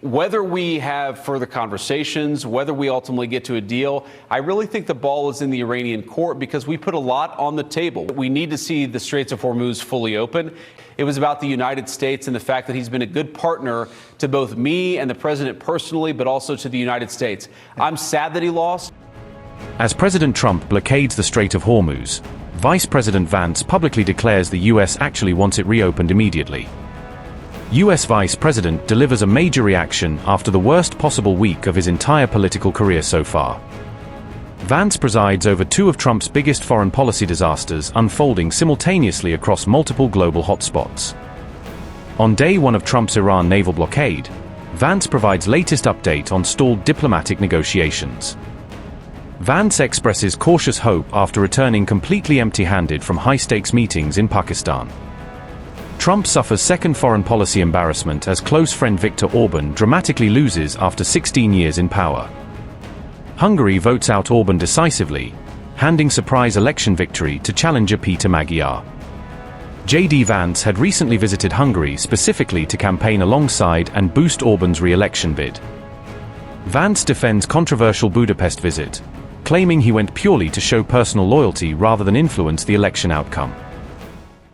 Whether we have further conversations, whether we ultimately get to a deal, I really think the ball is in the Iranian court because we put a lot on the table. We need to see the Straits of Hormuz fully open. It was about the United States and the fact that he's been a good partner to both me and the president personally, but also to the United States. I'm sad that he lost. As President Trump blockades the Strait of Hormuz, Vice President Vance publicly declares the U.S. actually wants it reopened immediately. U.S. Vice President delivers a major reaction after the worst possible week of his entire political career so far. Vance presides over two of Trump's biggest foreign policy disasters unfolding simultaneously across multiple global hotspots. On day one of Trump's Iran naval blockade, Vance provides latest update on stalled diplomatic negotiations. Vance expresses cautious hope after returning completely empty-handed from high-stakes meetings in Pakistan. Trump suffers second foreign policy embarrassment as close friend Viktor Orban dramatically loses after 16 years in power. Hungary votes out Orban decisively, handing surprise election victory to challenger Peter Magyar. J.D. Vance had recently visited Hungary specifically to campaign alongside and boost Orban's re-election bid. Vance defends controversial Budapest visit, claiming he went purely to show personal loyalty rather than influence the election outcome.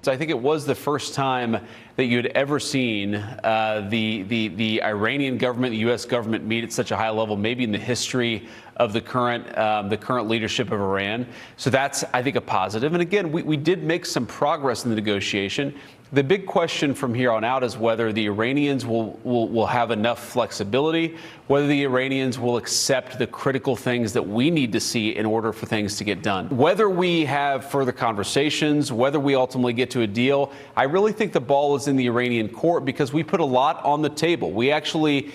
I think it was the first time that you had ever seen the Iranian government, the U.S. government meet at such a high level, maybe in the history of the current leadership of Iran. So that's, I think, a positive. And again, we did make some progress in the negotiation. The big question from here on out is whether the Iranians will have enough flexibility, whether the Iranians will accept the critical things that we need to see in order for things to get done. Whether we have further conversations, whether we ultimately get to a deal, I really think the ball is in the Iranian court because we put a lot on the table. We actually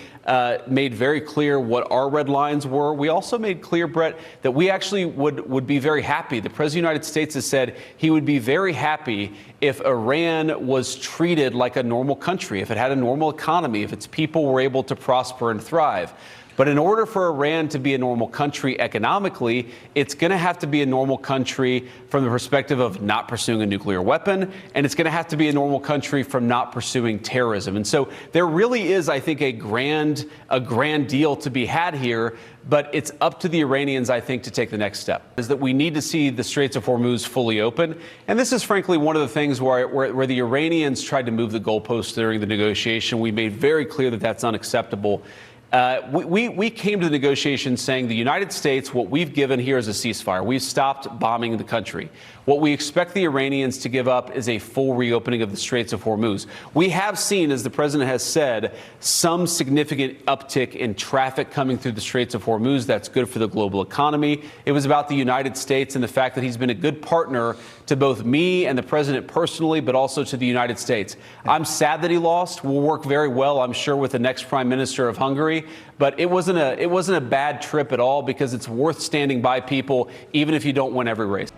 made very clear what our red lines were. We also made clear, Brett, that we actually would be very happy. The President of the United States has said he would be very happy if Iran was treated like a normal country, if it had a normal economy, if its people were able to prosper and thrive. But in order for Iran to be a normal country economically, it's going to have to be a normal country from the perspective of not pursuing a nuclear weapon, and it's going to have to be a normal country from not pursuing terrorism. And so there really is, I think, a grand deal to be had here, but it's up to the Iranians, I think, to take the next step. Is that we need to see the Straits of Hormuz fully open. And this is, frankly, one of the things where the Iranians tried to move the goalposts during the negotiation. We made very clear that that's unacceptable. We came to the negotiations saying the United States, what we've given here is a ceasefire. We've stopped bombing the country. What we expect the Iranians to give up is a full reopening of the Straits of Hormuz. We have seen, as the president has said, some significant uptick in traffic coming through the Straits of Hormuz. That's good for the global economy. It was about the United States and the fact that he's been a good partner to both me and the president personally, but also to the United States. I'm sad that he lost. We'll work very well, I'm sure, with the next prime minister of Hungary. But it wasn't a bad trip at all because it's worth standing by people, even if you don't win every race.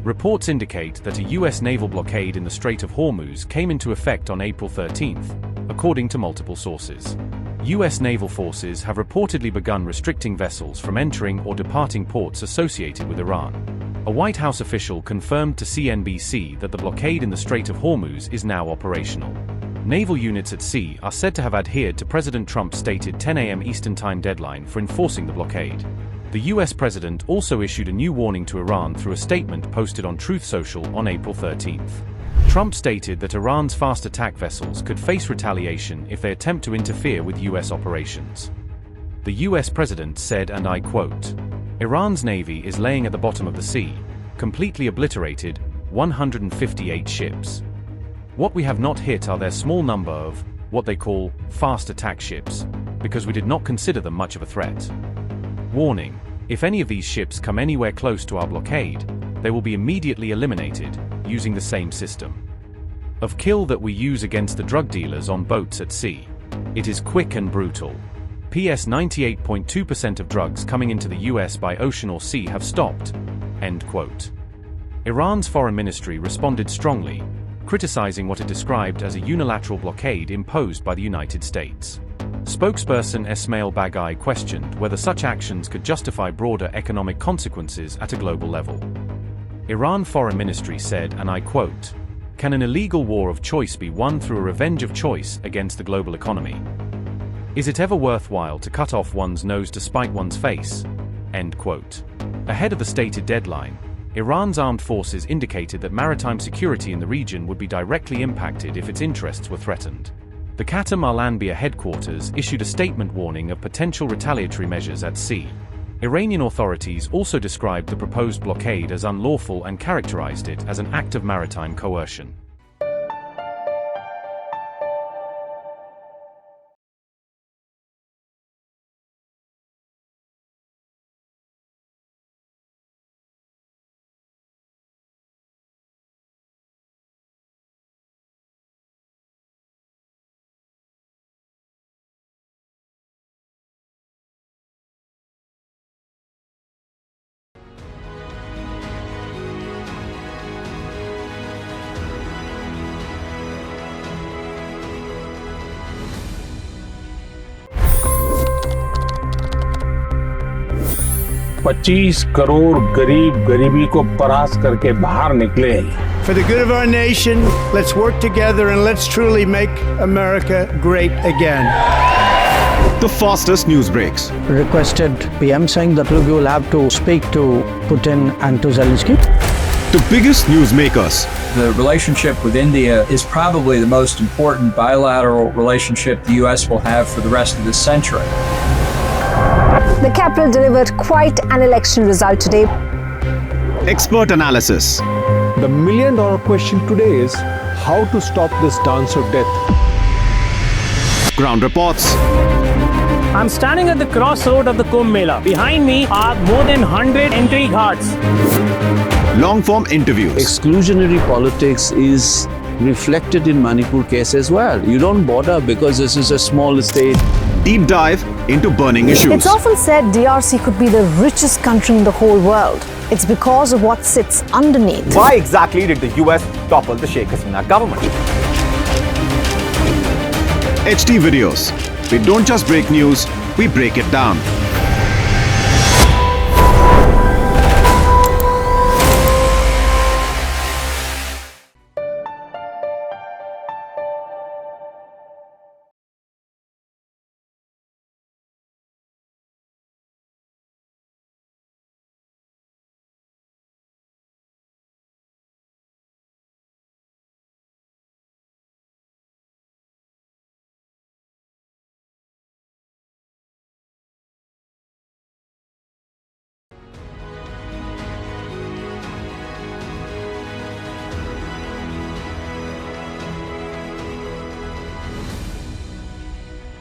Reports indicate that a U.S. naval blockade in the Strait of Hormuz came into effect on April 13th, according to multiple sources. U.S. naval forces have reportedly begun restricting vessels from entering or departing ports associated with Iran. A White House official confirmed to CNBC that the blockade in the Strait of Hormuz is now operational. Naval units at sea are said to have adhered to President Trump's stated 10 a.m. Eastern Time deadline for enforcing the blockade. The U.S. president also issued a new warning to Iran through a statement posted on Truth Social on April 13th. Trump stated that Iran's fast attack vessels could face retaliation if they attempt to interfere with U.S. operations. The U.S. president said, and I quote, "Iran's navy is laying at the bottom of the sea, completely obliterated, 158 ships. What we have not hit are their small number of, what they call, fast attack ships, because we did not consider them much of a threat. Warning, if any of these ships come anywhere close to our blockade, they will be immediately eliminated, using the same system of kill that we use against the drug dealers on boats at sea. It is quick and brutal. PS 98.2% of drugs coming into the US by ocean or sea have stopped." End quote. Iran's foreign ministry responded strongly, criticizing what it described as a unilateral blockade imposed by the United States. Spokesperson Esmail Bagai questioned whether such actions could justify broader economic consequences at a global level. Iran Foreign Ministry said, and I quote, "Can an illegal war of choice be won through a revenge of choice against the global economy? Is it ever worthwhile to cut off one's nose to spite one's face?" End quote. Ahead of the stated deadline, Iran's armed forces indicated that maritime security in the region would be directly impacted if its interests were threatened. The Qatar Al-Anbiya headquarters issued a statement warning of potential retaliatory measures at sea. Iranian authorities also described the proposed blockade as unlawful and characterized it as an act of maritime coercion. $25 crore गरीब गरीबी को परास्त करके बाहर निकले। For the good of our nation, let's work together and let's truly make America great again. The fastest news breaks. Requested PM saying that we will have to speak to Putin and to Zelensky. The biggest newsmakers. The relationship with India is probably the most important bilateral relationship the US will have for the rest of this century. The capital delivered quite an election result today. Expert analysis. The million-dollar question today is how to stop this dance of death. Ground reports. I'm standing at the crossroad of the Kumbh Mela. Behind me are more than 100 entry ghats. Long-form interviews. Exclusionary politics is reflected in Manipur case as well. You don't bother because this is a small state. Deep dive into burning issues. It's often said DRC could be the richest country in the whole world. It's because of what sits underneath. Why exactly did the US topple the Sheikh Hasina government? HT videos. We don't just break news, we break it down.